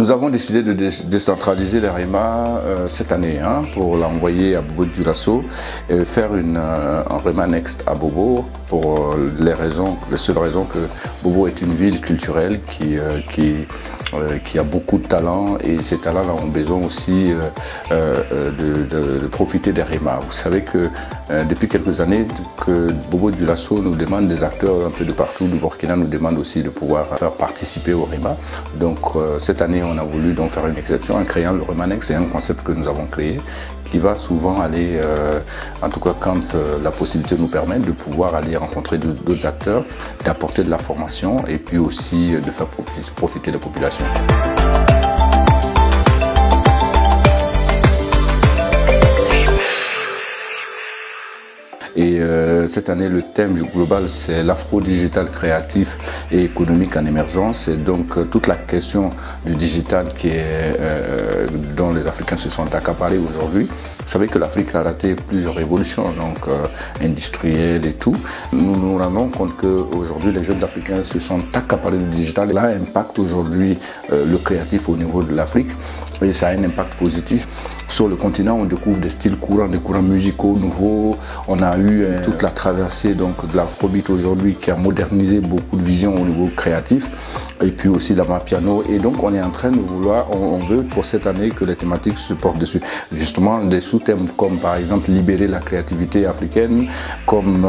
Nous avons décidé de décentraliser les REMA cette année pour l'envoyer à Bobo Dioulasso et faire un REMA Next à Bobo pour les seules raisons que Bobo est une ville culturelle qui a beaucoup de talents, et ces talents-là ont besoin aussi de profiter des REMA. Vous savez que depuis quelques années que Bobo Dioulasso nous demande, des acteurs un peu de partout du Burkina nous demandent aussi de pouvoir faire participer au REMA. Donc cette année on a voulu donc faire une exception en créant le REMA Next. C'est un concept que nous avons créé qui va souvent aller, en tout cas quand la possibilité nous permet, de pouvoir aller rencontrer d'autres acteurs, d'apporter de la formation et puis aussi de faire profiter les populations. Et cette année, le thème global, c'est l'afro-digital créatif et économique en émergence. Et donc, toute la question du digital dont les Africains se sont accaparés aujourd'hui. Vous savez que l'Afrique a raté plusieurs révolutions, donc industrielles et tout. Nous nous rendons compte qu'aujourd'hui, les jeunes Africains se sont accaparés du digital. Là, impacte aujourd'hui le créatif au niveau de l'Afrique. Et ça a un impact positif. Sur le continent, on découvre des styles courants, des courants musicaux nouveaux. On a eu toute la traversée donc, de l'afrobeat aujourd'hui qui a modernisé beaucoup de visions au niveau créatif. Et puis aussi d'Amapiano. Et donc on est en train de vouloir, on veut pour cette année que les thématiques se portent dessus. Justement des sous-thèmes comme par exemple libérer la créativité africaine, comme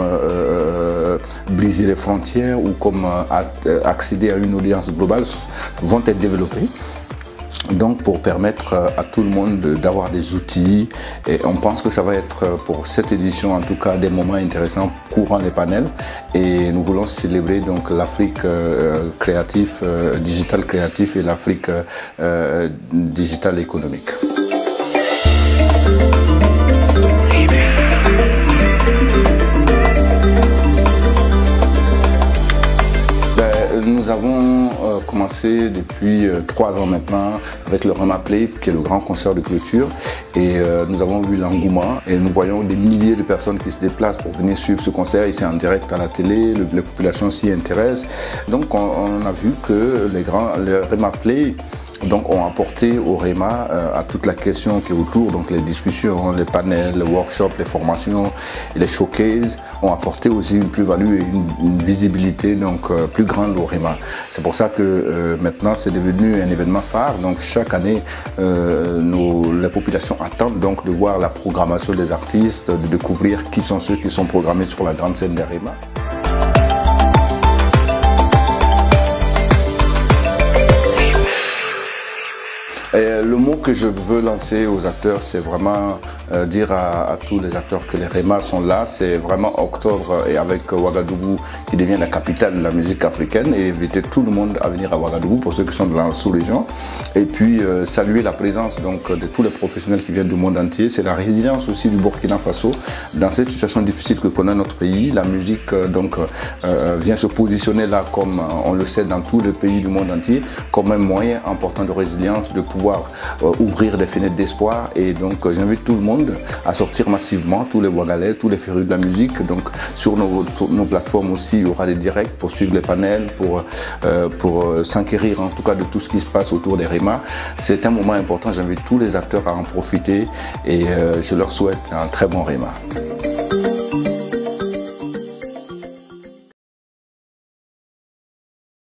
briser les frontières ou comme accéder à une audience globale vont être développés. Donc pour permettre à tout le monde d'avoir des outils, et on pense que ça va être pour cette édition en tout cas des moments intéressants courant les panels, et nous voulons célébrer donc l'Afrique créatif, digital créatif et l'Afrique digital économique. Nous avons commencé depuis 3 ans maintenant avec le REMA Play, qui est le grand concert de clôture, et nous avons vu l'engouement et nous voyons des milliers de personnes qui se déplacent pour venir suivre ce concert ici en direct à la télé. Les populations s'y intéressent, donc on a vu que les REMA Play donc ont apporté au REMA à toute la question qui est autour, donc les discussions, les panels, les workshops, les formations, les showcases, ont apporté aussi une plus-value et une visibilité donc plus grande au REMA. C'est pour ça que maintenant c'est devenu un événement phare. Donc chaque année, les populations attendent donc de voir la programmation des artistes, de découvrir qui sont ceux qui sont programmés sur la grande scène des REMA. Et le mot que je veux lancer aux acteurs, c'est vraiment dire à tous les acteurs que les REMA sont là. C'est vraiment octobre, et avec Ouagadougou qui devient la capitale de la musique africaine, et inviter tout le monde à venir à Ouagadougou pour ceux qui sont dans la sous-région. Et puis saluer la présence donc, de tous les professionnels qui viennent du monde entier. C'est la résilience aussi du Burkina Faso dans cette situation difficile que connaît notre pays. La musique vient se positionner là, comme on le sait dans tous les pays du monde entier, comme un moyen important de résilience, de pouvoir ouvrir des fenêtres d'espoir. Et donc j'invite tout le monde à sortir massivement, tous les Ouagalais, tous les férus de la musique. Donc sur nos plateformes aussi, il y aura des directs pour suivre les panels, pour s'enquérir en tout cas de tout ce qui se passe autour des REMA. C'est un moment important, j'invite tous les acteurs à en profiter, et je leur souhaite un très bon REMA.